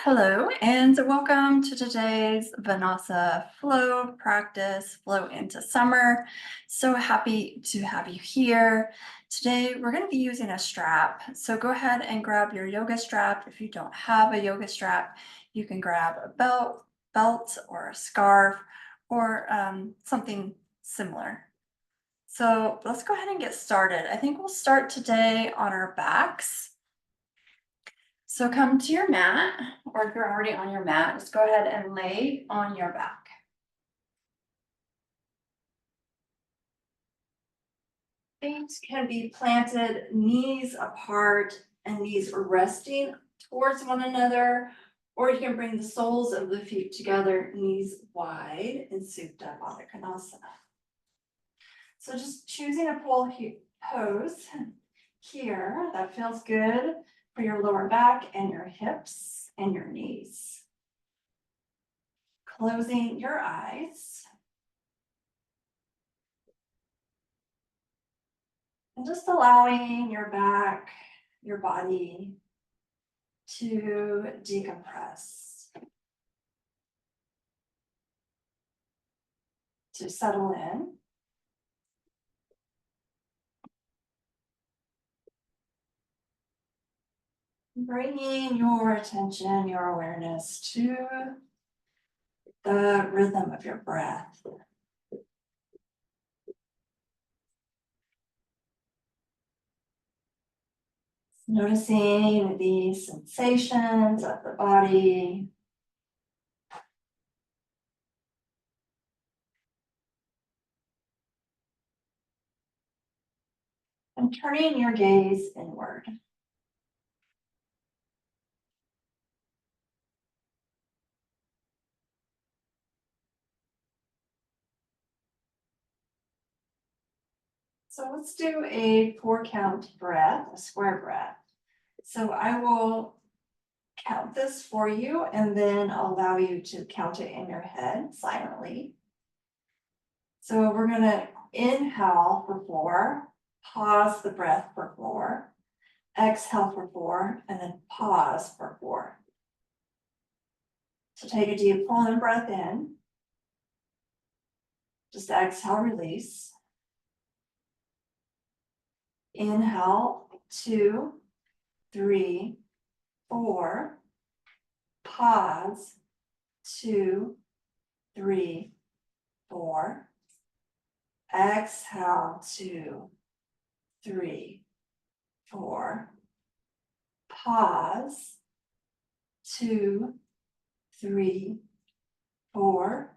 Hello, and welcome to today's Vinyasa flow practice, flow into summer. So happy to have you here. Today, we're going to be using a strap. So go ahead and grab your yoga strap. If you don't have a yoga strap, you can grab a belt or a scarf or something similar. So let's go ahead and get started. I think we'll start today on our backs. So come to your mat, or if you're already on your mat, just go ahead and lay on your back. Feet can be planted knees apart and knees resting towards one another, or you can bring the soles of the feet together, knees wide in Supta Baddha Konasana. So just choosing a pose here that feels good for your lower back and your hips and your knees. Closing your eyes. And just allowing your back, your body to decompress, to settle in. Bringing your attention, your awareness to the rhythm of your breath. Noticing the sensations of the body. And turning your gaze inward. So let's do a 4-count breath, a square breath. So I will count this for you and then allow you to count it in your head silently. So we're going to inhale for 4, pause the breath for 4, exhale for 4, and then pause for 4. So take a deep full in breath in. Just exhale, release. Inhale, 2, 3, 4. Pause, 2, 3, 4. Exhale, 2, 3, 4. Pause, 2, 3, 4.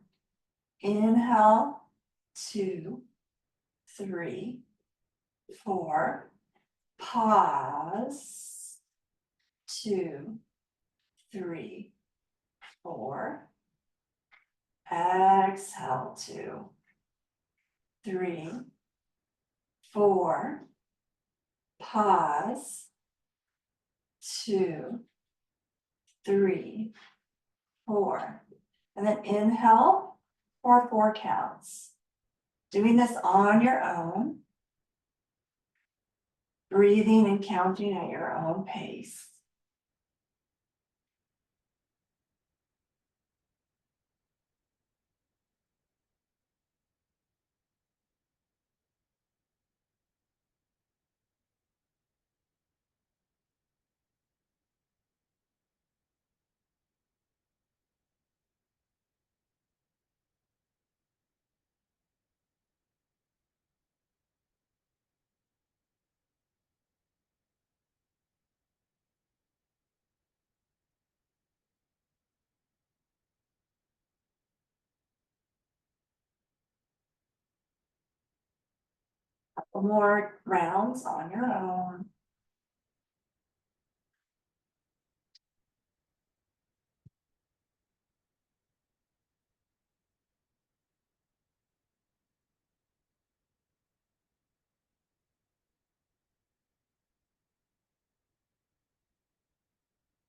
Inhale, 2, 3, 4. Pause, 2, 3, 4. Exhale, 2, 3, 4. Pause, 2, 3, 4. And then inhale for 4 counts. Doing this on your own. Breathing and counting at your own pace. Couple more rounds on your own.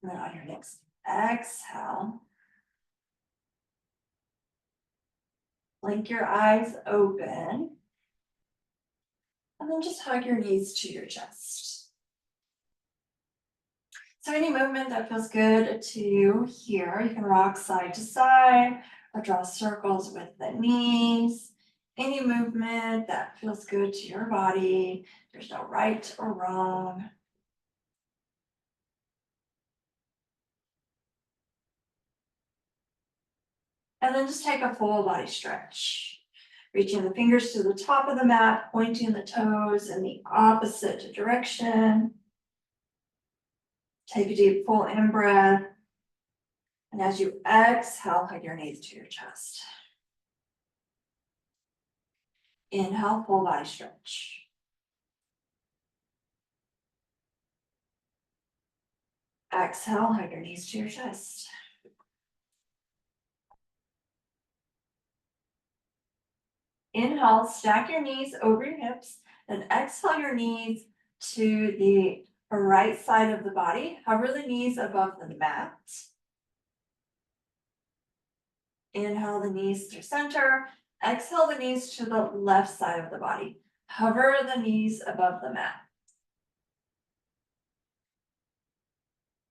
And then on your next exhale, blink your eyes open. And then just hug your knees to your chest. So any movement that feels good to you here, you can rock side to side or draw circles with the knees. Any movement that feels good to your body. There's no right or wrong. And then just take a full body stretch. Reaching the fingers to the top of the mat, pointing the toes in the opposite direction. Take a deep full in breath. And as you exhale, hug your knees to your chest. Inhale, full body stretch. Exhale, hug your knees to your chest. Inhale, stack your knees over your hips, then exhale your knees to the right side of the body. Hover the knees above the mat. Inhale the knees to center. Exhale the knees to the left side of the body. Hover the knees above the mat.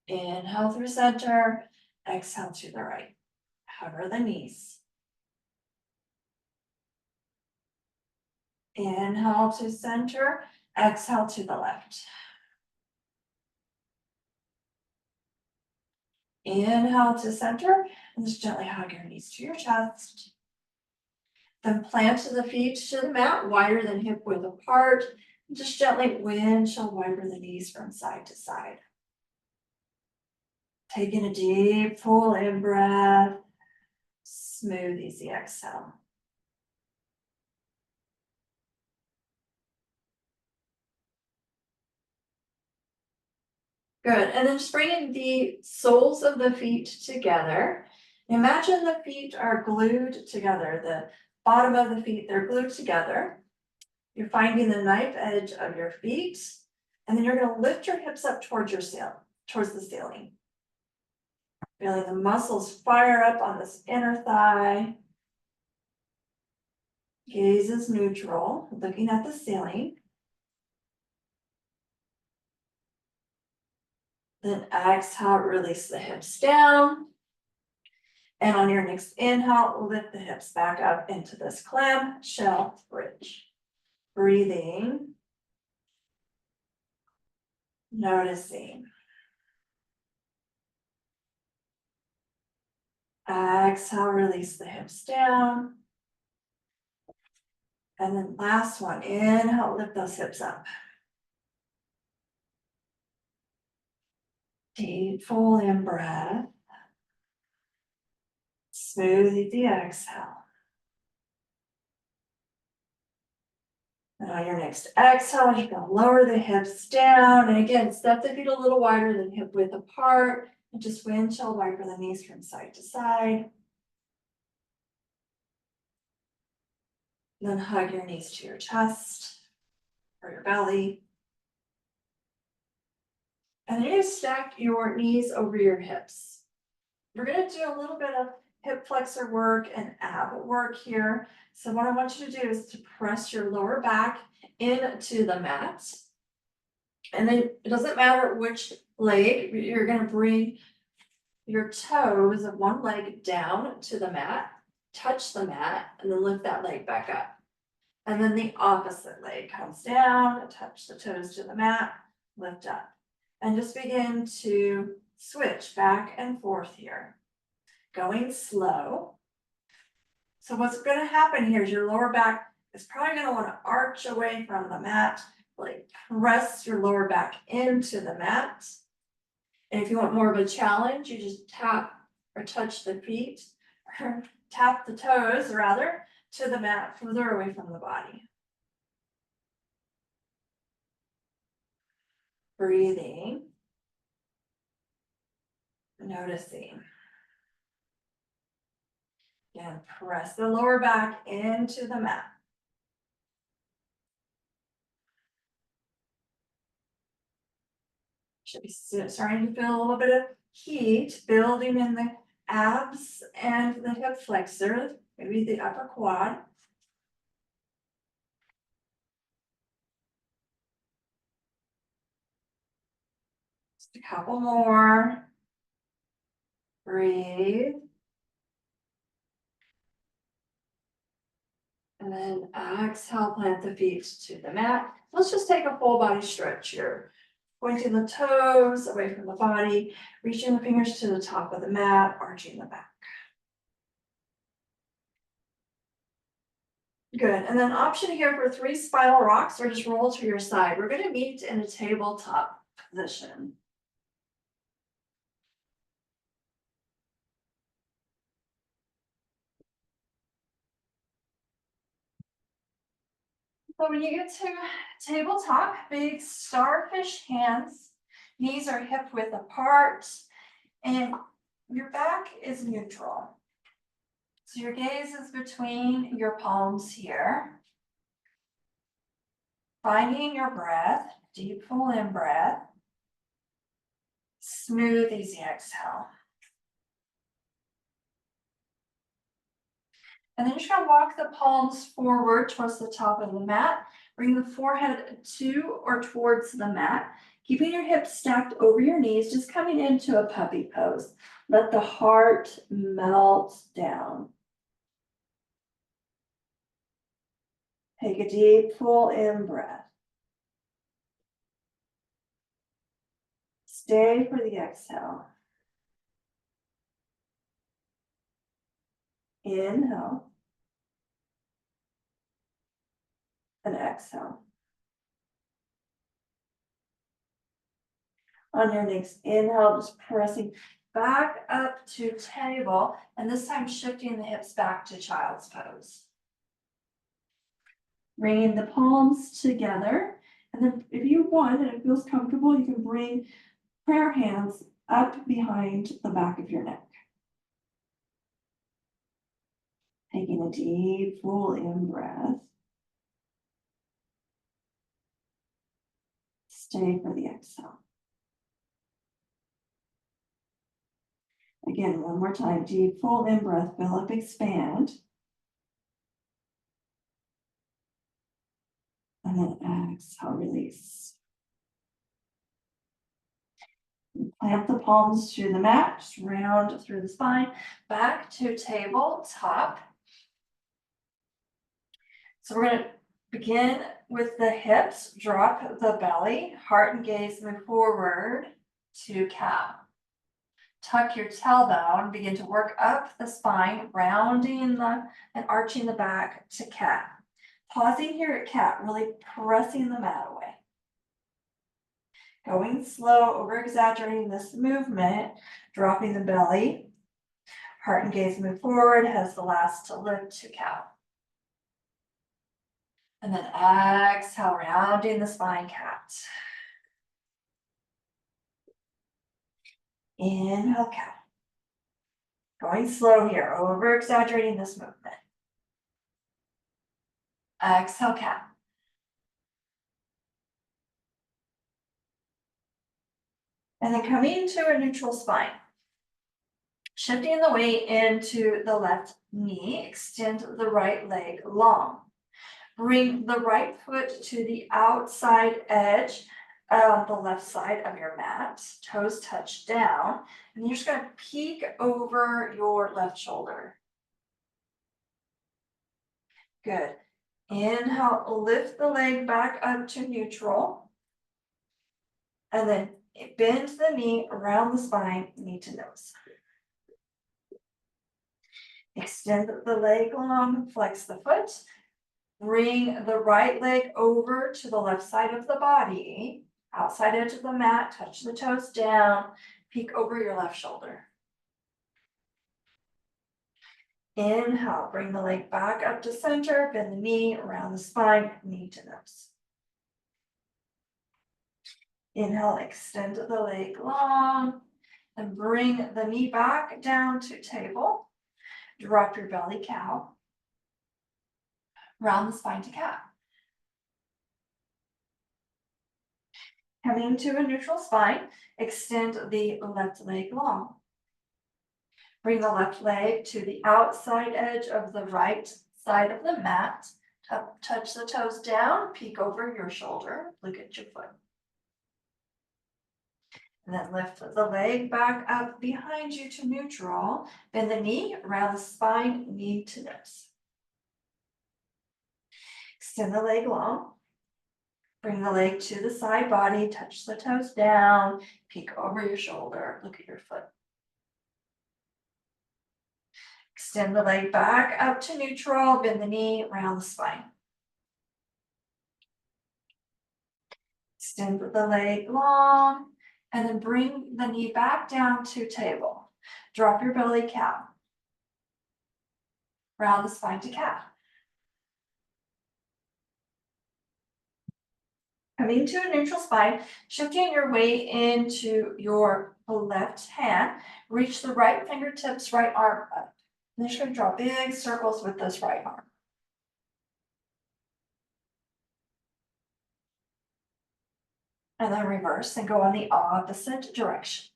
Inhale through center. Exhale to the right. Hover the knees. Inhale to center. Exhale to the left. Inhale to center, and just gently hug your knees to your chest. Then plant the feet to the mat, wider than hip width apart. Just gently windshield wiper the knees from side to side. Taking a deep, full in breath. Smooth, easy exhale. Good, and then just bringing the soles of the feet together. Imagine the feet are glued together. The bottom of the feet, they're glued together. You're finding the knife edge of your feet, and then you're going to lift your hips up towards towards the ceiling. Feeling the muscles fire up on this inner thigh. Gaze is neutral, looking at the ceiling. Then exhale, release the hips down. And on your next inhale, lift the hips back up into this clamshell bridge. Breathing. Noticing. Exhale, release the hips down. And then last one, inhale, lift those hips up. Deep, full in breath. Smooth the exhale. And on your next exhale, you're going to lower the hips down. And again, step the feet a little wider than hip width apart. And just windshield wiper the knees from side to side. Then hug your knees to your chest or your belly. And then you stack your knees over your hips. We're going to do a little bit of hip flexor work and ab work here. So what I want you to do is to press your lower back into the mat. And then it doesn't matter which leg, you're going to bring your toes of one leg down to the mat, touch the mat, and then lift that leg back up. And then the opposite leg comes down, touch the toes to the mat, lift up. And just begin to switch back and forth here. Going slow. So what's going to happen here is your lower back is probably going to want to arch away from the mat, like press your lower back into the mat. And if you want more of a challenge, you just tap or touch the feet, or tap the toes rather, to the mat further away from the body. Breathing. Noticing. Again, press the lower back into the mat. Should be starting to feel a little bit of heat building in the abs and the hip flexor, maybe the upper quad. A couple more. Breathe. And then exhale, plant the feet to the mat. Let's just take a full body stretch here. Pointing the toes away from the body, reaching the fingers to the top of the mat, arching the back. Good, and then option here for 3 spiral rocks, or just roll to your side. We're gonna meet in a tabletop position. So when you get to tabletop, big starfish hands, knees are hip width apart, and your back is neutral. So your gaze is between your palms here. Finding your breath, deep full in breath. Smooth, easy exhale. And then you're just gonna walk the palms forward towards the top of the mat. Bring the forehead to or towards the mat. Keeping your hips stacked over your knees, just coming into a puppy pose. Let the heart melt down. Take a deep, full in breath. Stay for the exhale. Inhale. And exhale. On your next inhale, just pressing back up to table, and this time shifting the hips back to child's pose. Bringing the palms together, and then if you want and it feels comfortable, you can bring prayer hands up behind the back of your neck. Taking a deep, full in breath. Stay for the exhale. Again, one more time, deep, full in breath, fill up, expand. And then exhale, release. Plant the palms to the mat, just round through the spine, back to tabletop. So we're gonna begin with the hips, drop the belly, heart and gaze move forward to cow. Tuck your tailbone, begin to work up the spine, rounding and arching the back to cat. Pausing here at cat, really pressing the mat away. Going slow, over exaggerating this movement, dropping the belly. Heart and gaze move forward, has the last to lift to cow. And then exhale, rounding the spine, cat. Inhale, cow. Going slow here, over exaggerating this movement. Exhale, cat. And then coming into a neutral spine. Shifting the weight into the left knee, extend the right leg long. Bring the right foot to the outside edge of the left side of your mat. Toes touch down. And you're just going to peek over your left shoulder. Good. Inhale, lift the leg back up to neutral. And then bend the knee around the spine, knee to nose. Extend the leg long, flex the foot. Bring the right leg over to the left side of the body. Outside edge of the mat, touch the toes down, peek over your left shoulder. Inhale, bring the leg back up to center, bend the knee around the spine, knee to nose. Inhale, extend the leg long, and bring the knee back down to table. Drop your belly, cow. Round the spine to cat. Coming to a neutral spine, extend the left leg long. Bring the left leg to the outside edge of the right side of the mat. Touch the toes down, peek over your shoulder, look at your foot. And then lift the leg back up behind you to neutral. Bend the knee around the spine, knee to nose. Extend the leg long. Bring the leg to the side body, touch the toes down, peek over your shoulder, look at your foot. Extend the leg back up to neutral, bend the knee around the spine. Extend the leg long, and then bring the knee back down to table. Drop your belly, cow. Round the spine to cat. Coming to a neutral spine, shifting your weight into your left hand, reach the right fingertips, right arm up. And you're just gonna draw big circles with this right arm. And then reverse and go on the opposite direction.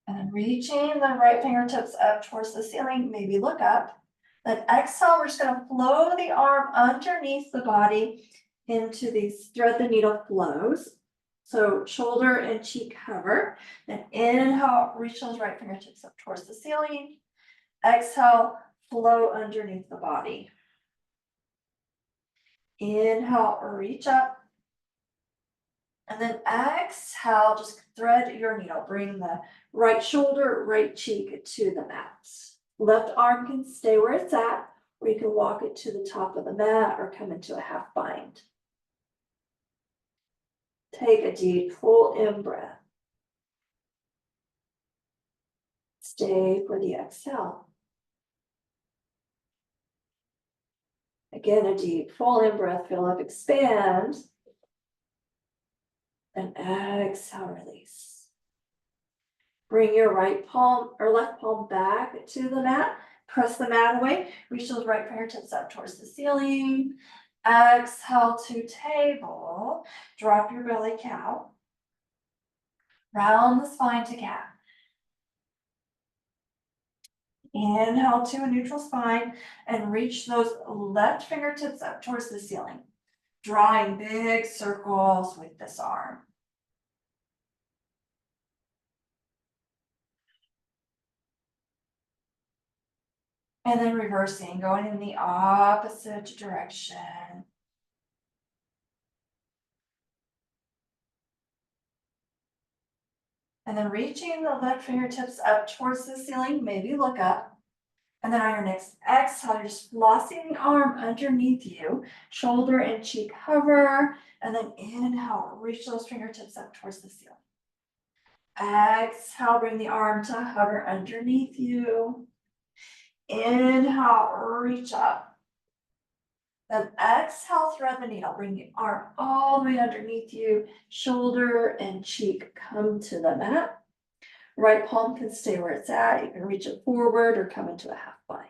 And then reaching the right fingertips up towards the ceiling, maybe look up. Then exhale, we're just gonna flow the arm underneath the body into these thread the needle flows. So shoulder and cheek hover. Then inhale, reach those right fingertips up towards the ceiling. Exhale, flow underneath the body. Inhale, reach up. And then exhale, just thread your needle. Bring the right shoulder, right cheek to the mat. Left arm can stay where it's at, or you can walk it to the top of the mat or come into a half bind. Take a deep, full in breath. Stay for the exhale. Again, a deep, full in breath. Fill up, expand. And exhale, release. Bring your right palm or left palm back to the mat. Press the mat away. Reach those right fingertips up towards the ceiling. Exhale to table. Drop your belly, cow. Round the spine to cat. Inhale to a neutral spine and reach those left fingertips up towards the ceiling. Drawing big circles with this arm. And then reversing, going in the opposite direction. And then reaching the left fingertips up towards the ceiling, maybe look up. And then on your next exhale, you're just flossing the arm underneath you, shoulder and cheek hover, and then inhale, reach those fingertips up towards the ceiling. Exhale, bring the arm to hover underneath you. Inhale, reach up. Then exhale, thread the needle, bring the arm all the way underneath you, shoulder and cheek come to the mat. Right palm can stay where it's at. You can reach it forward or come into a half bind.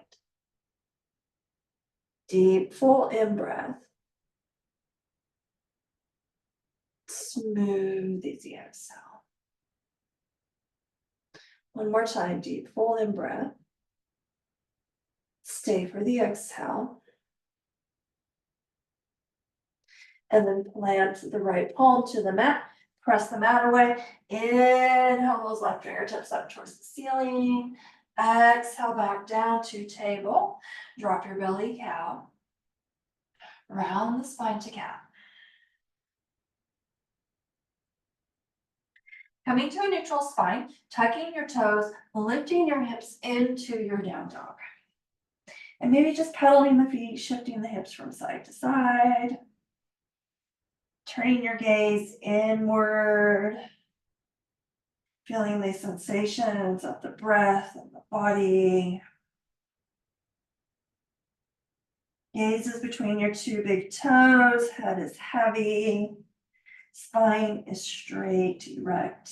Deep, full in breath. Smooth, easy exhale. One more time, deep, full in breath. Stay for the exhale. And then plant the right palm to the mat. Press the mat away. Inhale those left fingertips up towards the ceiling. Exhale back down to table. Drop your belly, cow. Round the spine to cat. Coming to a neutral spine, tucking your toes, lifting your hips into your down dog. And maybe just pedaling the feet, shifting the hips from side to side. Turning your gaze inward. Feeling the sensations of the breath and the body. Gaze is between your two big toes, head is heavy, spine is straight, erect.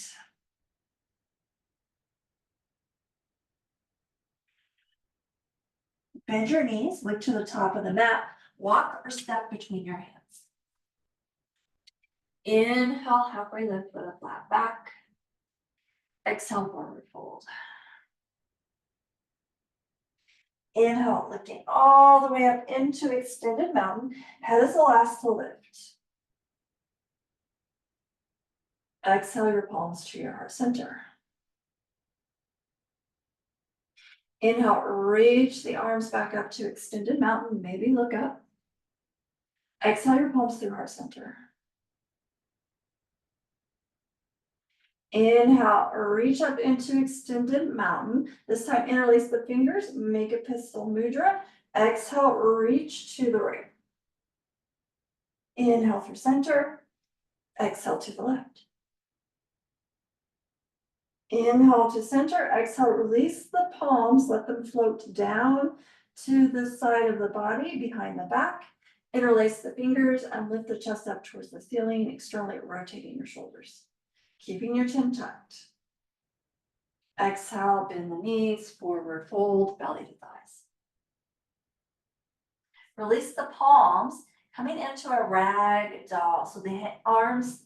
Bend your knees, look to the top of the mat, walk or step between your hands. Inhale, halfway lift with a flat back. Exhale, forward fold. Inhale, lifting all the way up into extended mountain. Head is the last to lift. Exhale your palms to your heart center. Inhale, reach the arms back up to extended mountain. Maybe look up. Exhale your palms through heart center. Inhale, reach up into extended mountain. This time interlace the fingers, make a pistol mudra. Exhale, reach to the right. Inhale through center. Exhale to the left. Inhale to center. Exhale, release the palms. Let them float down to the side of the body, behind the back. Interlace the fingers and lift the chest up towards the ceiling, externally rotating your shoulders. Keeping your chin tucked. Exhale, bend the knees, forward fold, belly to thighs. Release the palms, coming into a rag doll. So the arms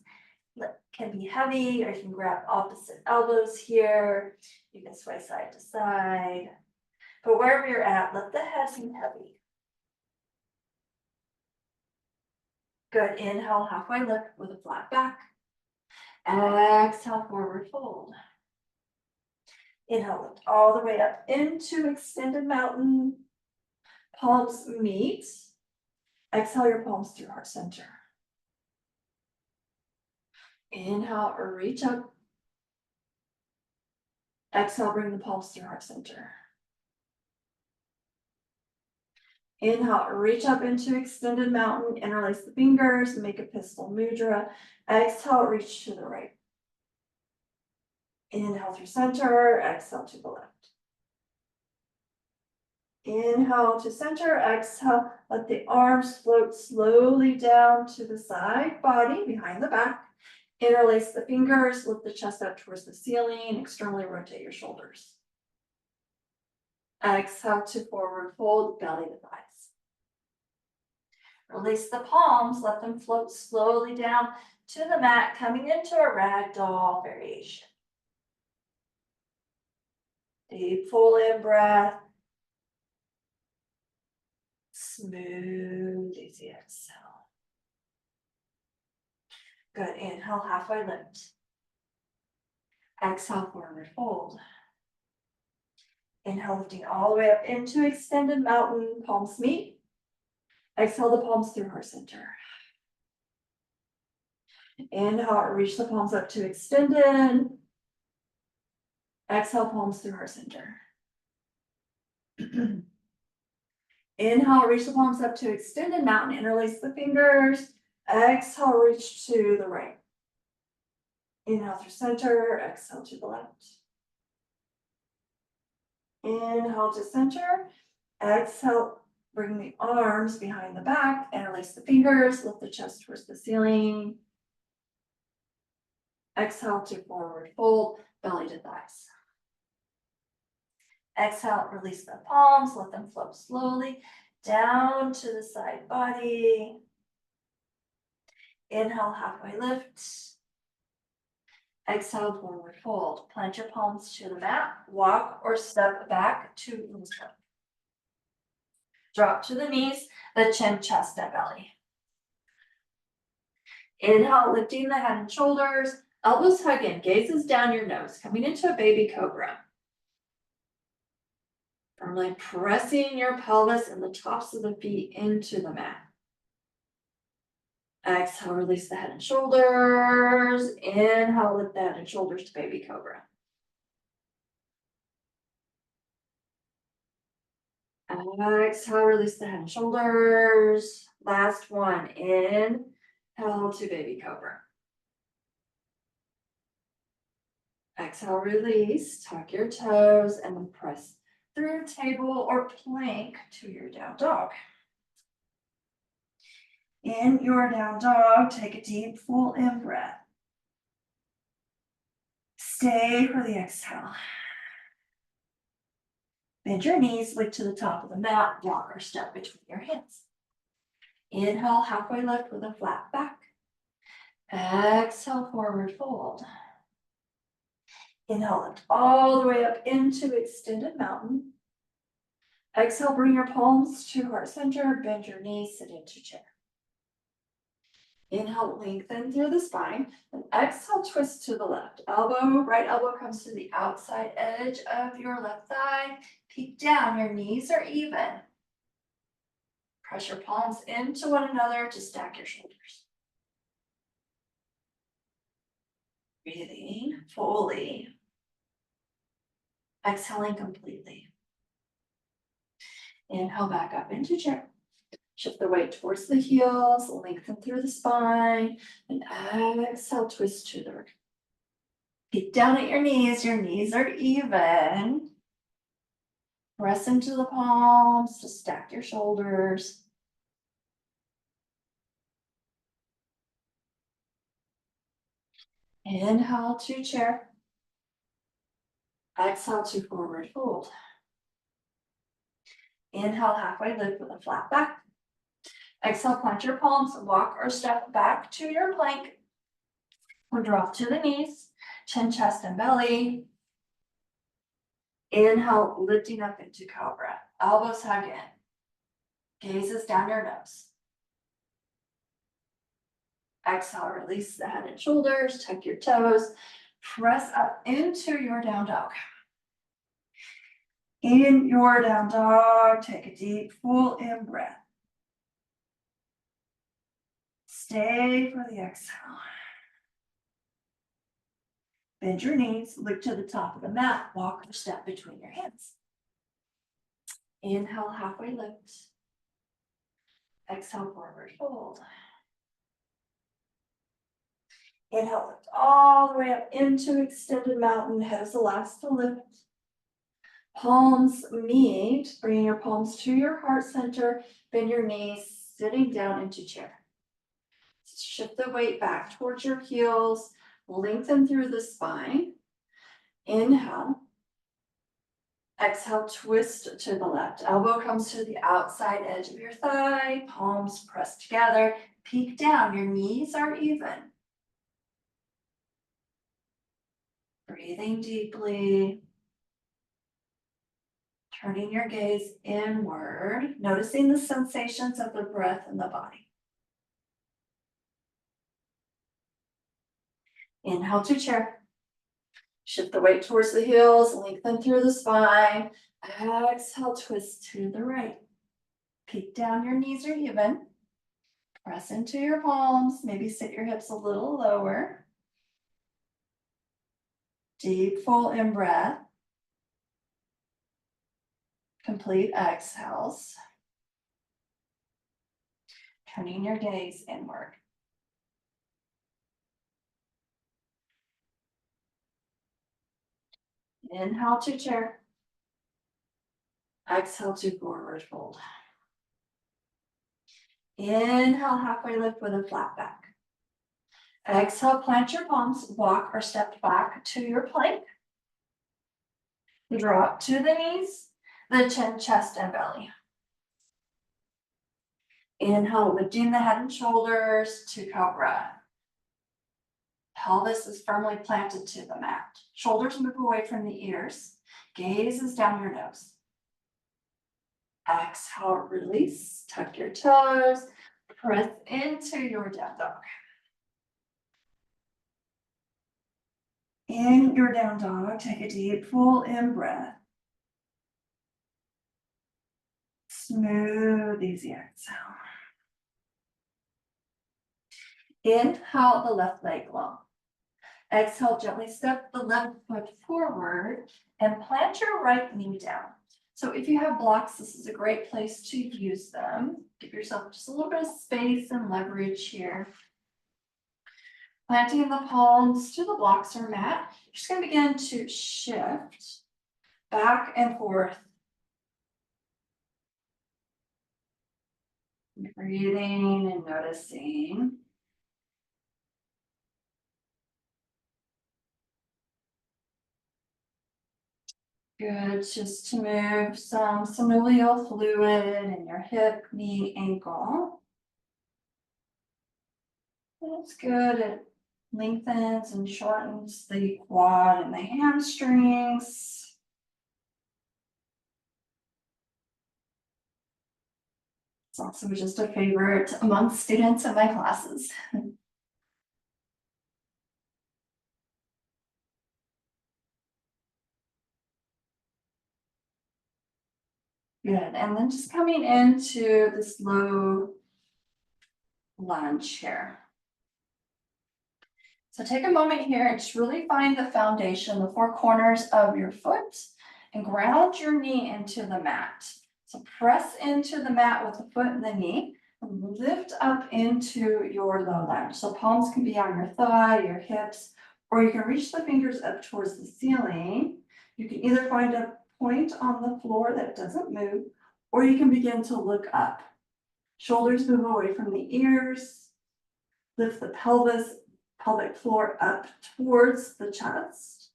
can be heavy, or you can grab opposite elbows here. You can sway side to side. But wherever you're at, let the head seem heavy. Good, inhale, halfway lift with a flat back. Exhale, forward fold. Inhale, lift all the way up into extended mountain. Palms meet. Exhale your palms through heart center. Inhale, reach up. Exhale, bring the palms through heart center. Inhale, reach up into extended mountain, interlace the fingers, make a pistol mudra. Exhale, reach to the right. Inhale through center, exhale to the left. Inhale to center, exhale, let the arms float slowly down to the side body, behind the back. Interlace the fingers, lift the chest up towards the ceiling, externally rotate your shoulders. Exhale to forward fold, belly to thighs. Release the palms, let them float slowly down to the mat, coming into a ragdoll variation. Deep full in breath. Smooth, easy exhale. Good, inhale, halfway lift. Exhale, forward fold. Inhale, lifting all the way up into extended mountain, palms meet. Exhale the palms through heart center. Inhale, reach the palms up to extended. Exhale, palms through heart center. Inhale, reach the palms up to extended mountain, interlace the fingers. Exhale, reach to the right. Inhale through center, exhale to the left. Inhale to center, exhale, bring the arms behind the back, interlace the fingers, lift the chest towards the ceiling. Exhale to forward fold, belly to thighs. Exhale, release the palms, let them float slowly down to the side body. Inhale, halfway lift. Exhale, forward fold. Plant your palms to the mat, walk or step back to knees. Drop to the knees, the chin, chest, and belly. Inhale, lifting the head and shoulders, elbows hug in, gazes down your nose, coming into a baby cobra. Firmly pressing your pelvis and the tops of the feet into the mat. Exhale, release the head and shoulders. Inhale, lift the head and shoulders to baby cobra. Exhale, release the head and shoulders. Last one, inhale to baby cobra. Exhale, release, tuck your toes, and then press through table or plank to your down dog. In your down dog, take a deep, full in breath. Stay for the exhale. Bend your knees, lift to the top of the mat, walk or step between your hands. Inhale, halfway lift with a flat back. Exhale, forward fold. Inhale, lift all the way up into extended mountain. Exhale, bring your palms to heart center, bend your knees, sit into chair. Inhale, lengthen through the spine, and exhale, twist to the left. Right elbow comes to the outside edge of your left thigh. Peek down, your knees are even. Press your palms into one another to stack your shoulders. Breathing fully. Exhaling completely. Inhale back up into chair. Shift the weight towards the heels, lengthen through the spine, and exhale, twist to the right. Peek down at your knees are even. Press into the palms to stack your shoulders. Inhale to chair. Exhale to forward fold. Inhale, halfway lift with a flat back. Exhale, plant your palms, walk or step back to your plank. Or drop to the knees, chin, chest, and belly. Inhale, lifting up into cobra. Elbows hug in. Gazes down your nose. Exhale, release the head and shoulders, tuck your toes. Press up into your down dog. In your down dog, take a deep, full in breath. Stay for the exhale. Bend your knees, look to the top of the mat, walk or step between your hands. Inhale, halfway lift. Exhale, forward fold. Inhale, lift all the way up into extended mountain. Head is the last to lift. Palms meet, bringing your palms to your heart center. Bend your knees, sitting down into chair. Shift the weight back towards your heels. Lengthen through the spine. Inhale. Exhale, twist to the left. Elbow comes to the outside edge of your thigh. Palms pressed together. Peek down. Your knees are even. Breathing deeply. Turning your gaze inward. Noticing the sensations of the breath in the body. Inhale to chair. Shift the weight towards the heels, lengthen through the spine. Exhale, twist to the right. Peek down, your knees are even. Press into your palms, maybe sit your hips a little lower. Deep, full in breath. Complete exhales. Turning your gaze inward. Inhale to chair. Exhale to forward fold. Inhale, halfway lift with a flat back. Exhale, plant your palms, walk or step back to your plank. Drop to the knees, the chin, chest, and belly. Inhale, lifting the head and shoulders to cobra. Pelvis is firmly planted to the mat. Shoulders move away from the ears. Gaze is down your nose. Exhale, release, tuck your toes, press into your down dog. In your down dog, take a deep, full in breath. Smooth, easy exhale. Inhale the left leg long. Exhale, gently step the left foot forward and plant your right knee down. So if you have blocks, this is a great place to use them. Give yourself just a little bit of space and leverage here. Planting the palms to the blocks or mat, you're just going to begin to shift back and forth. Breathing and noticing. Good, just to move some synovial fluid in your hip, knee, ankle. That's good. It lengthens and shortens the quad and the hamstrings. It's also just a favorite among students in my classes. Good, and then just coming into this low lunge here. So take a moment here and just really find the foundation, the four corners of your foot, and ground your knee into the mat. So press into the mat with the foot and the knee, and lift up into your low lunge. So palms can be on your thigh, your hips, or you can reach the fingers up towards the ceiling. You can either find a point on the floor that doesn't move, or you can begin to look up. Shoulders move away from the ears. Lift the pelvic floor up towards the chest.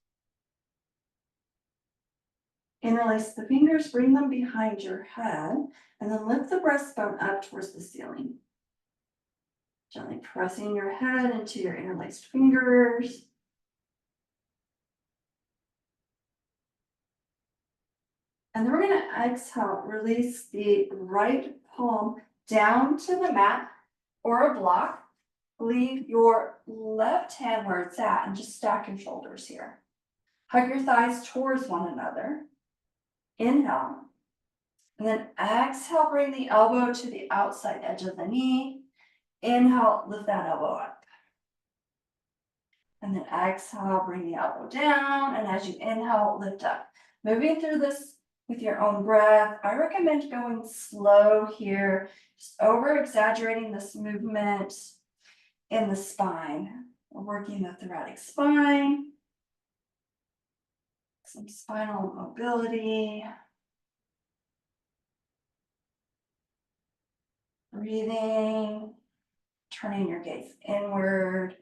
Interlace the fingers, bring them behind your head, and then lift the breastbone up towards the ceiling. Gently pressing your head into your interlaced fingers. And then we're going to exhale, release the right palm down to the mat or a block. Leave your left hand where it's at and just stack your shoulders here. Hug your thighs towards one another. Inhale. And then exhale, bring the elbow to the outside edge of the knee. Inhale, lift that elbow up. And then exhale, bring the elbow down. And as you inhale, lift up. Moving through this with your own breath. I recommend going slow here, just over exaggerating this movement in the spine. We're working the thoracic spine, some spinal mobility. Breathing, turning your gaze inward.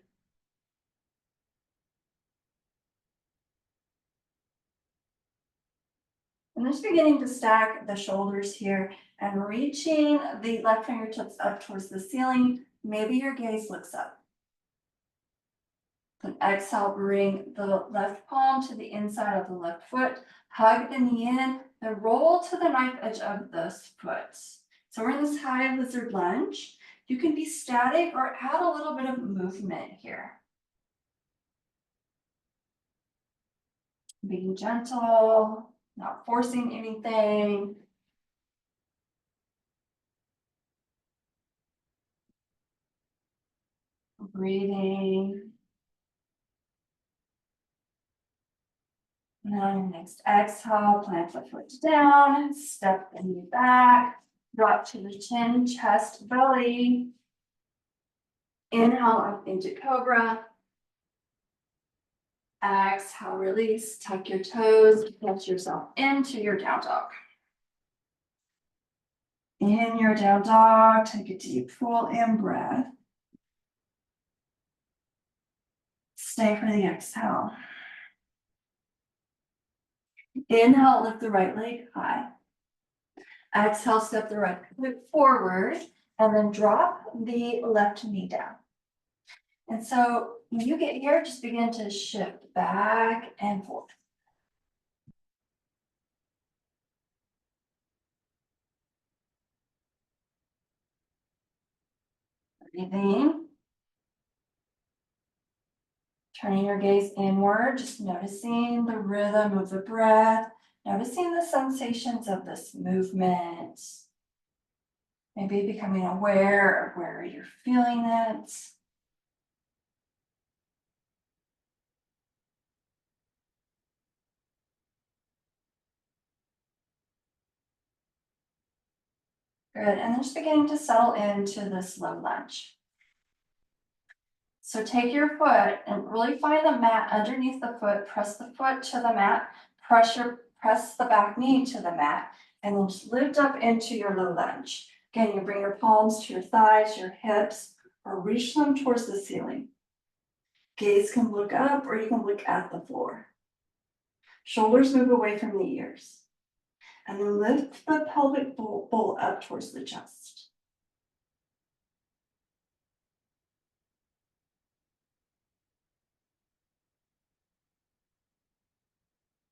And just beginning to stack the shoulders here and reaching the left fingertips up towards the ceiling. Maybe your gaze looks up. Then exhale, bring the left palm to the inside of the left foot. Hug the knee in, then roll to the knife edge of this foot. So we're in this high lizard lunge. You can be static or add a little bit of movement here. Being gentle, not forcing anything. Breathing. And then on your next exhale, plant the foot down, step the knee back, drop to the chin, chest, belly. Inhale up into cobra. Exhale, release, tuck your toes, get yourself into your down dog. In your down dog, take a deep full in breath. Stay for the exhale. Inhale, lift the right leg high. Exhale, step the right foot forward, and then drop the left knee down. And so when you get here, just begin to shift back and forth. Breathing. Turning your gaze inward, just noticing the rhythm of the breath, noticing the sensations of this movement. Maybe becoming aware of where you're feeling it. Good, and then just beginning to settle into this low lunge. So take your foot and really find the mat underneath the foot, press the foot to the mat, press the back knee to the mat, and then just lift up into your low lunge. Again, you bring your palms to your thighs, your hips, or reach them towards the ceiling. Gaze can look up or you can look at the floor. Shoulders move away from the ears. And then lift the pelvic bowl up towards the chest.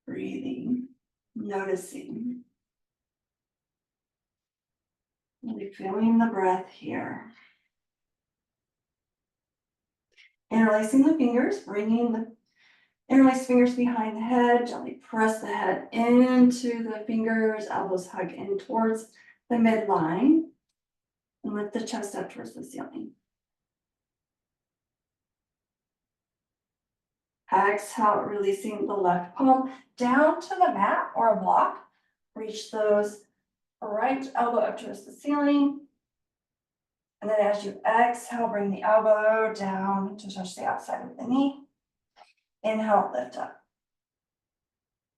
Breathing, noticing. Really feeling the breath here. Interlacing the fingers, bringing the interlace fingers behind the head, gently press the head into the fingers, elbows hug in towards the midline, and lift the chest up towards the ceiling. Exhale, releasing the left palm down to the mat or a block. Reach those right elbow up towards the ceiling. And then as you exhale, bring the elbow down to touch the outside of the knee. Inhale, lift up.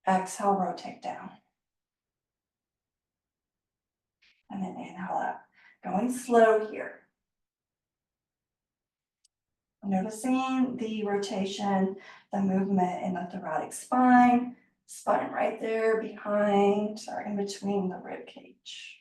Exhale, rotate down. And then inhale up. Going slow here. Noticing the rotation, the movement in the thoracic spine, spine right there behind or in between the rib cage.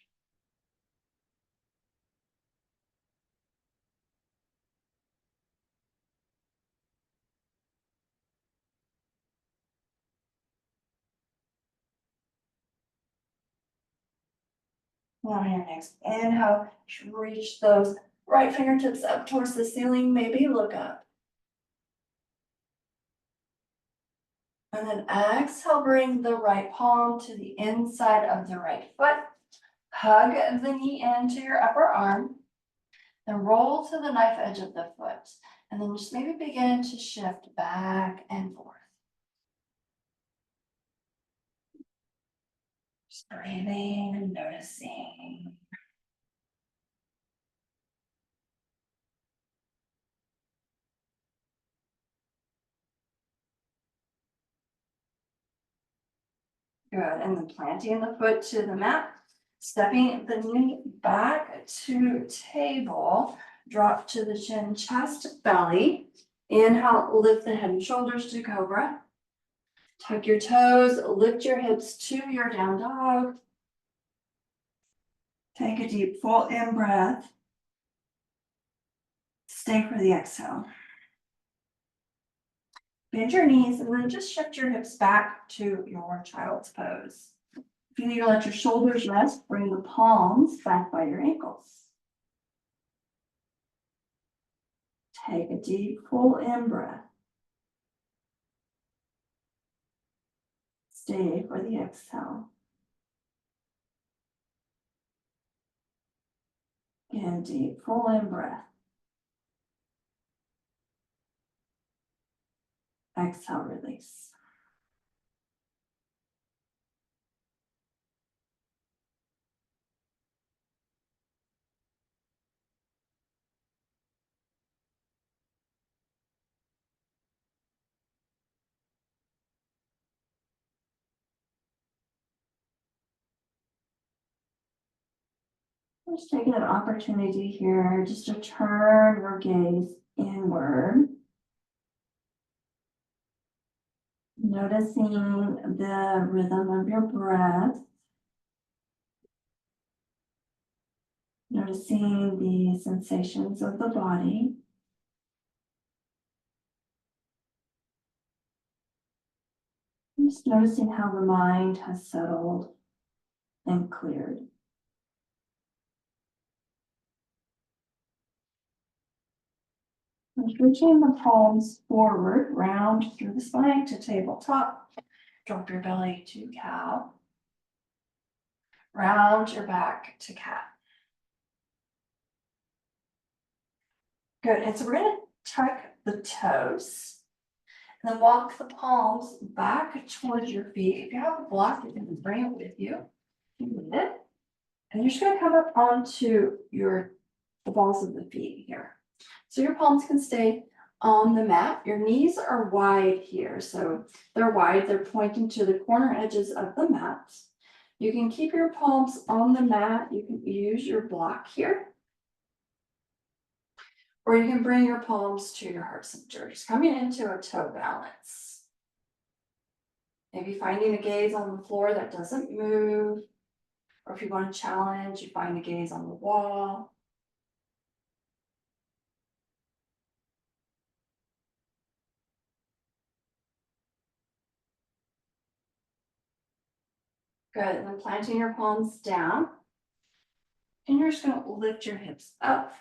Now on your next inhale, reach those right fingertips up towards the ceiling, maybe look up. And then exhale, bring the right palm to the inside of the right foot. Hug the knee into your upper arm. Then roll to the knife edge of the foot. And then just maybe begin to shift back and forth. Just breathing and noticing. Good, and then planting the foot to the mat, stepping the knee back to table, drop to the chin, chest, belly. Inhale, lift the head and shoulders to cobra. Tuck your toes, lift your hips to your down dog. Take a deep full in breath. Stay for the exhale. Bend your knees and then just shift your hips back to your child's pose. If you need to let your shoulders rest, bring the palms back by your ankles. Take a deep full in breath. Stay for the exhale. Again, deep full in breath. Exhale, release. Let's take an opportunity here just to turn your gaze inward. Noticing the rhythm of your breath. Noticing the sensations of the body. Just noticing how the mind has settled and cleared. Reaching the palms forward, round through the spine to tabletop. Drop your belly to cow. Round your back to cat. Good, and so we're gonna tuck the toes. And then walk the palms back towards your feet. If you have a block, you can bring it with you. You need it. And you're just gonna come up onto the balls of the feet here. So your palms can stay on the mat. Your knees are wide here. So they're wide, they're pointing to the corner edges of the mat. You can keep your palms on the mat. You can use your block here. Or you can bring your palms to your heart center, just coming into a toe balance. Maybe finding a gaze on the floor that doesn't move. Or if you want to challenge, you find a gaze on the wall. Good, and then planting your palms down. And you're just gonna lift your hips up,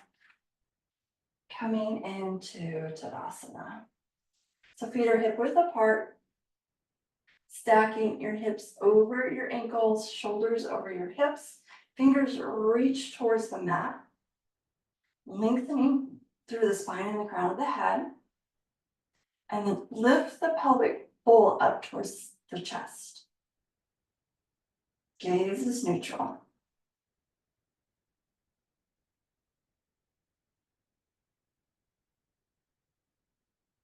coming into Tadasana. So feet are hip width apart, stacking your hips over your ankles, shoulders over your hips, fingers reach towards the mat, lengthening through the spine and the crown of the head, and then lift the pelvic bowl up towards the chest. Gaze is neutral.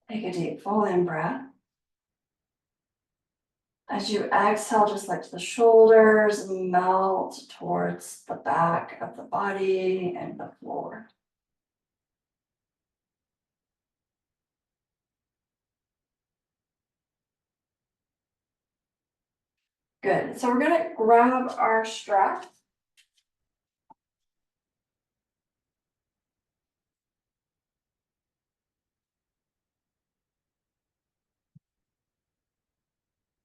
Take a deep full in breath. As you exhale, just let the shoulders melt towards the back of the body and the floor. Good. So we're going to grab our strap.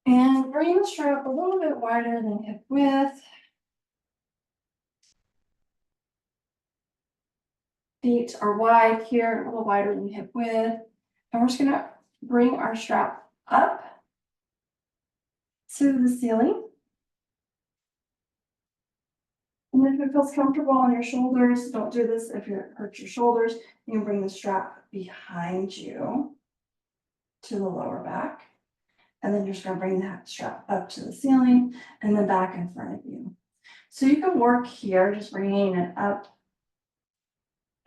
And bring the strap a little bit wider than hip width. Feet are wide here, a little wider than hip width. And we're just going to bring our strap up to the ceiling. And if it feels comfortable on your shoulders, don't do this if it hurts your shoulders. You can bring the strap behind you to the lower back. And then you're just going to bring that strap up to the ceiling and then back in front of you. So you can work here, just bringing it up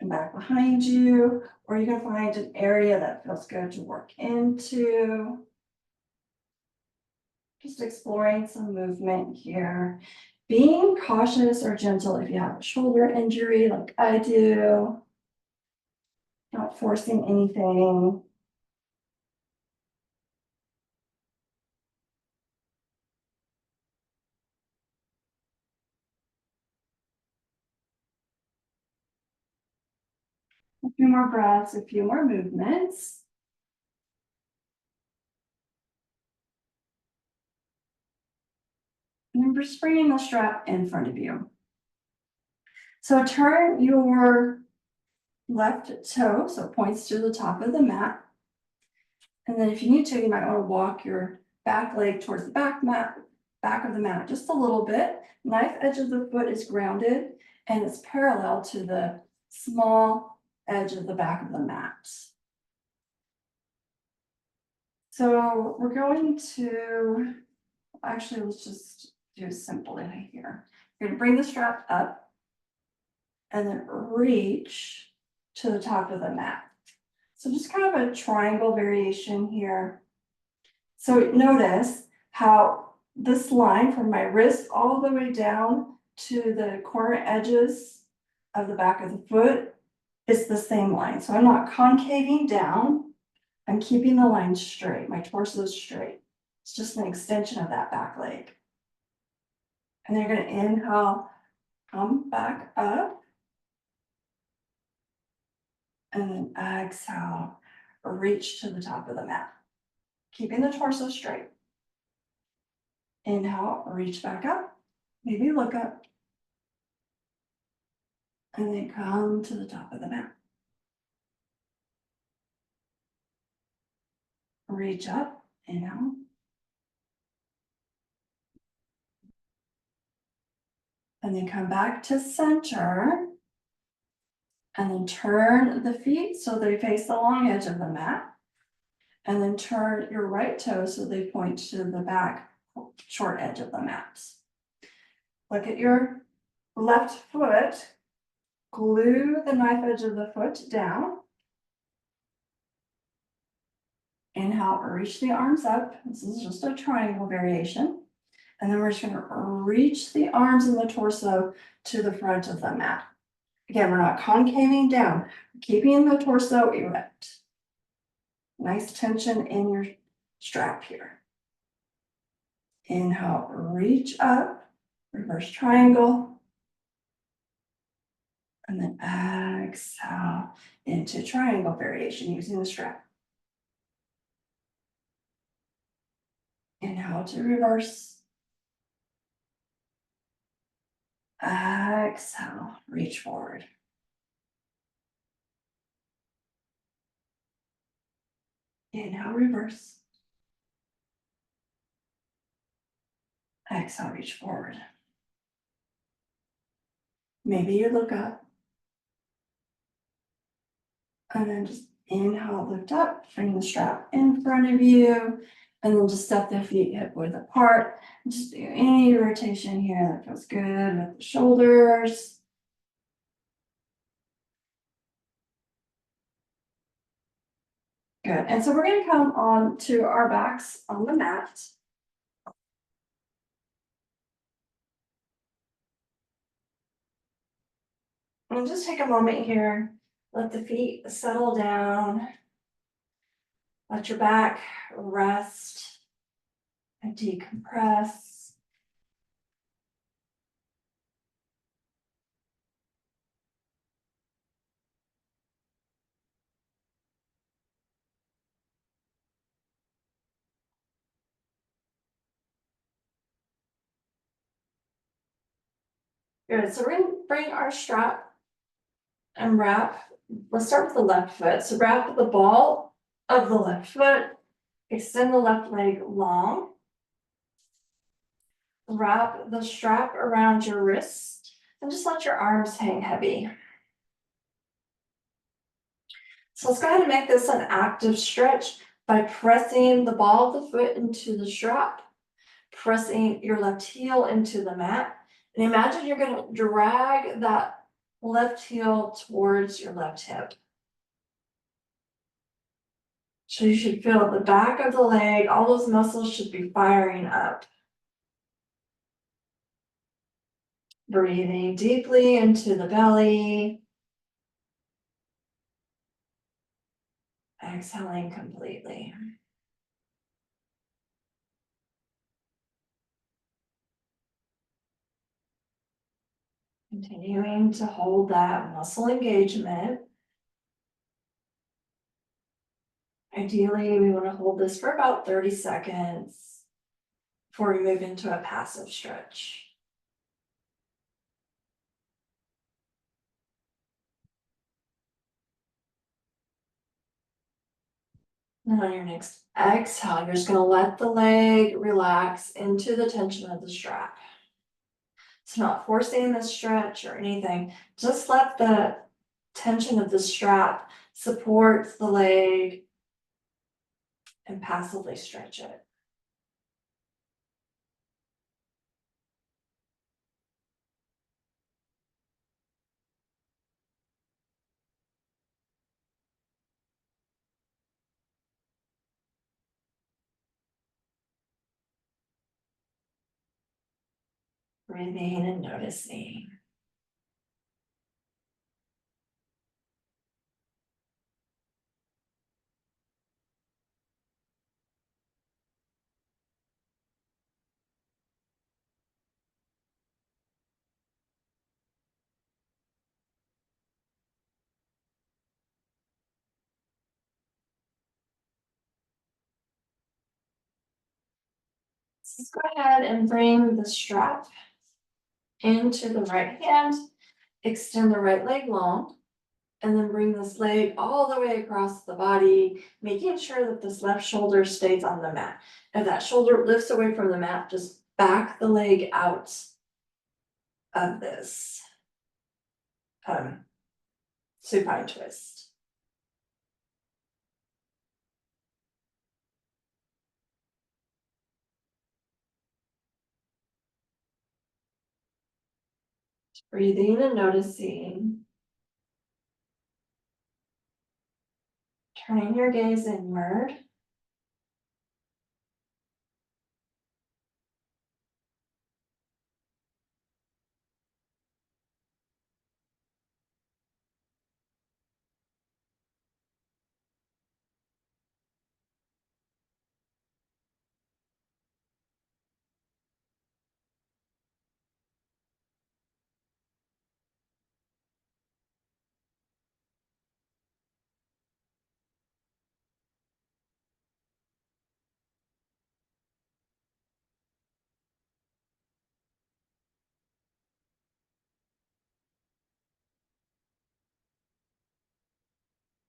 and back behind you, or you can find an area that feels good to work into. Just exploring some movement here. Being cautious or gentle if you have a shoulder injury like I do. Not forcing anything. A few more breaths, a few more movements. And then just bringing the strap in front of you. So turn your left toe, so it points to the top of the mat. And then if you need to, you might want to walk your back leg towards the back of the mat just a little bit. Knife edge of the foot is grounded and it's parallel to the small edge of the back of the mat. So we're going to, actually, let's just do a simple here. You're going to bring the strap up and then reach to the top of the mat. So just kind of a triangle variation here. So notice how this line from my wrist all the way down to the corner edges of the back of the foot is the same line. So I'm not concaving down. I'm keeping the line straight. My torso is straight. It's just an extension of that back leg. And then you're going to inhale, come back up. And then exhale, reach to the top of the mat. Keeping the torso straight. Inhale, reach back up. Maybe look up. And then come to the top of the mat. Reach up, inhale. And then come back to center. And then turn the feet so they face the long edge of the mat. And then turn your right toes so they point to the back short edge of the mat. Look at your left foot. Glue the knife edge of the foot down. Inhale, reach the arms up. This is just a triangle variation. And then we're just going to reach the arms and the torso to the front of the mat. Again, we're not concaving down, we're keeping the torso erect. Nice tension in your strap here. Inhale, reach up, reverse triangle. And then exhale into triangle variation using the strap. Inhale to reverse. Exhale, reach forward. Inhale, reverse. Exhale, reach forward. Maybe you look up and then just inhale, lift up, bring the strap in front of you, and then just step the feet hip width apart. Just do any rotation here that feels good with the shoulders. Good. And so we're going to come on to our backs on the mat. And just take a moment here. Let the feet settle down. Let your back rest and decompress. Good. So we're going to bring our strap and wrap. Let's start with the left foot. So wrap the ball of the left foot. Extend the left leg long. Wrap the strap around your wrist and just let your arms hang heavy. So let's go ahead and make this an active stretch by pressing the ball of the foot into the strap, pressing your left heel into the mat, and imagine you're going to drag that left heel towards your left hip. So you should feel the back of the leg, all those muscles should be firing up. Breathing deeply into the belly. Exhaling completely. Continuing to hold that muscle engagement. Ideally, we want to hold this for about 30 seconds before we move into a passive stretch. And on your next exhale, you're just going to let the leg relax into the tension of the strap. It's not forcing the stretch or anything. Just let the tension of the strap support the leg and passively stretch it. Breathing and noticing. Let's go ahead and bring the strap into the right hand, extend the right leg long, and then bring this leg all the way across the body, making sure that this left shoulder stays on the mat. If that shoulder lifts away from the mat, just back the leg out of this supine twist. Breathing and noticing. Turning your gaze inward.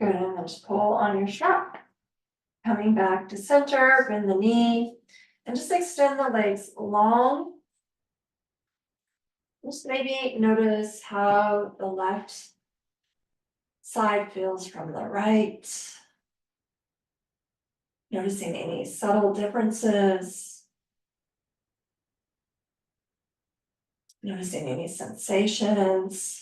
Good, and then just pull on your strap. Coming back to center, bend the knee, and just extend the legs long. Just maybe notice how the left side feels from the right. Noticing any subtle differences. Noticing any sensations.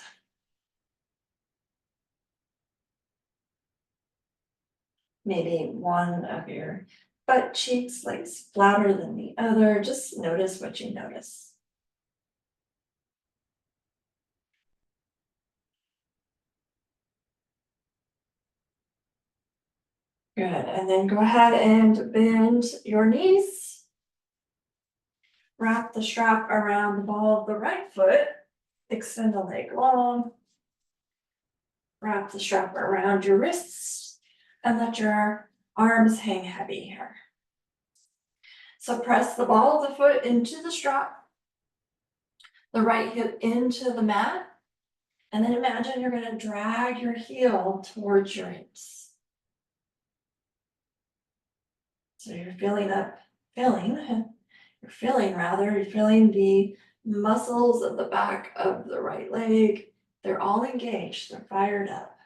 Maybe one of your butt cheeks lays flatter than the other. Just notice what you notice. Good, and then go ahead and bend your knees. Wrap the strap around the ball of the right foot. Extend the leg long. Wrap the strap around your wrists and let your arms hang heavy here. So press the ball of the foot into the strap, the right hip into the mat, and then imagine you're going to drag your heel towards your hips. So you're feeling the muscles of the back of the right leg. They're all engaged, they're fired up.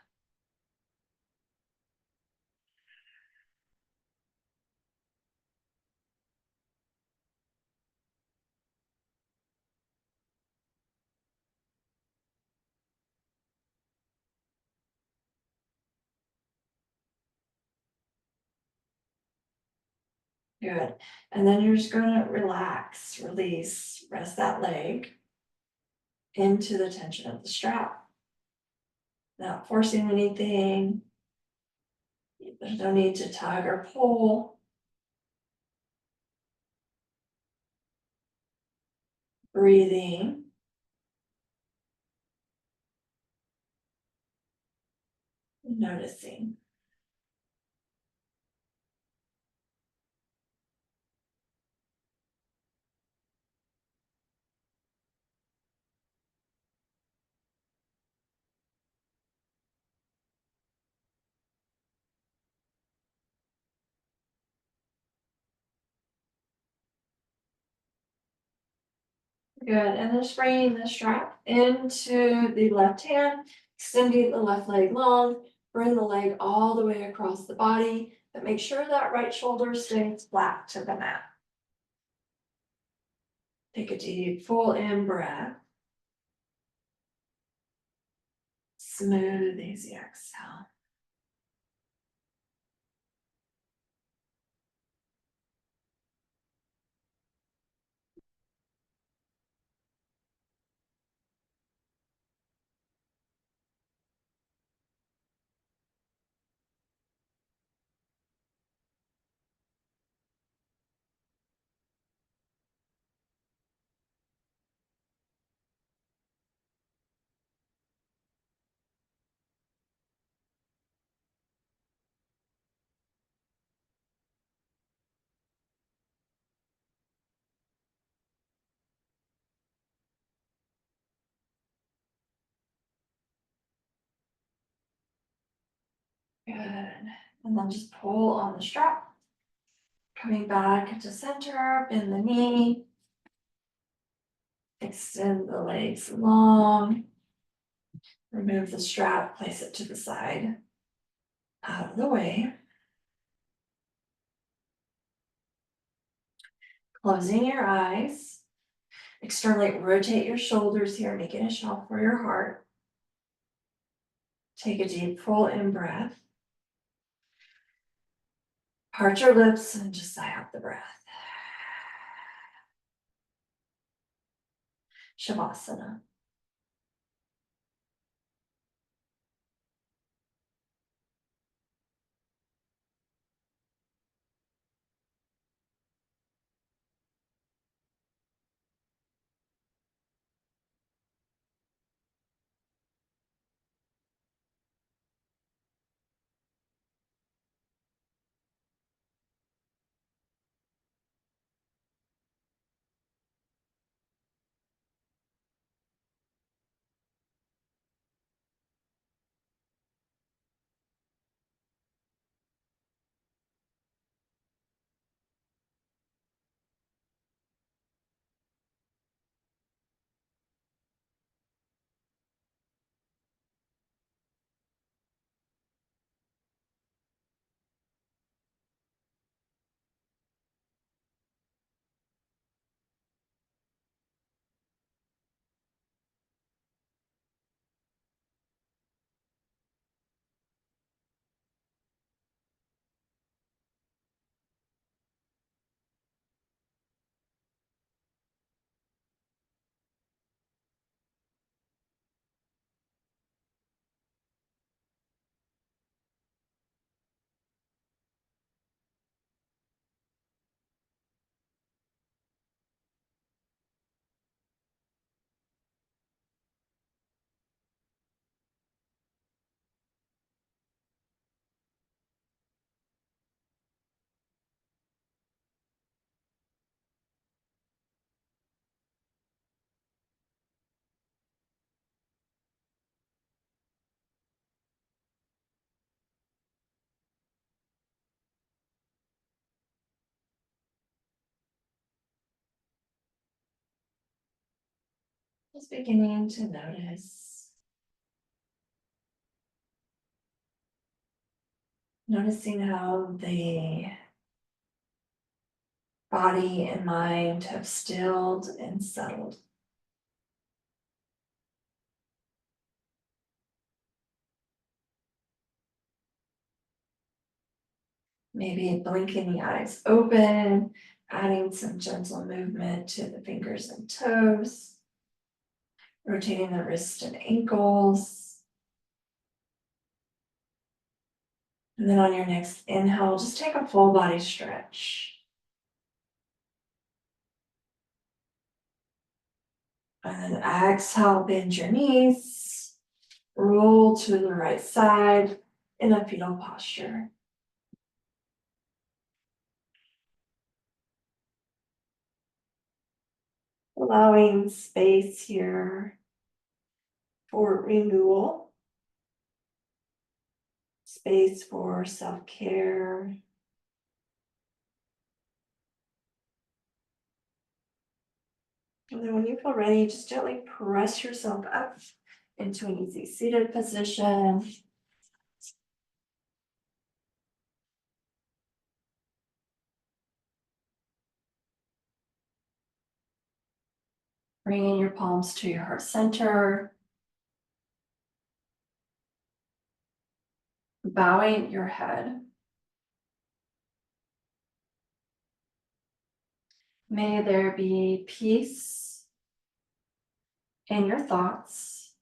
Good. And then you're just going to relax, release, rest that leg into the tension of the strap. Not forcing anything. There's no need to tug or pull. Breathing. Noticing. Good. And then bringing the strap into the left hand, extending the left leg long, bring the leg all the way across the body, but make sure that right shoulder stays flat to the mat. Take a deep, full in breath. Smooth, easy exhale. Good. And then just pull on the strap. Coming back to center, bend the knee. Extend the legs long. Remove the strap, place it to the side, out of the way. Closing your eyes. Externally rotate your shoulders here, making a shelf for your heart. Take a deep, full in breath. Part your lips and just sigh out the breath. Shavasana. Just beginning to notice. Noticing how the body and mind have stilled and settled. Maybe blinking the eyes open, adding some gentle movement to the fingers and toes, rotating the wrists and ankles. And then on your next inhale, just take a full body stretch. And then exhale, bend your knees, roll to the right side in a fetal posture. Allowing space here for renewal, space for self-care. And then when you feel ready, just gently press yourself up into an easy seated position. Bringing your palms to your heart center. Bowing your head. May there be peace in your thoughts.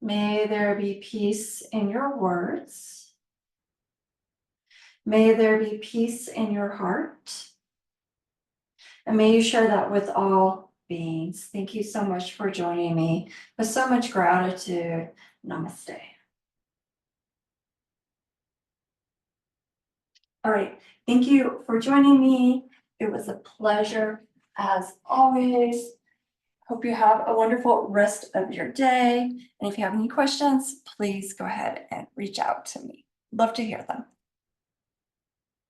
May there be peace in your words. May there be peace in your heart. And may you share that with all beings. Thank you so much for joining me. With so much gratitude. Namaste. All right. Thank you for joining me. It was a pleasure as always. Hope you have a wonderful rest of your day. And if you have any questions, please go ahead and reach out to me. Love to hear them.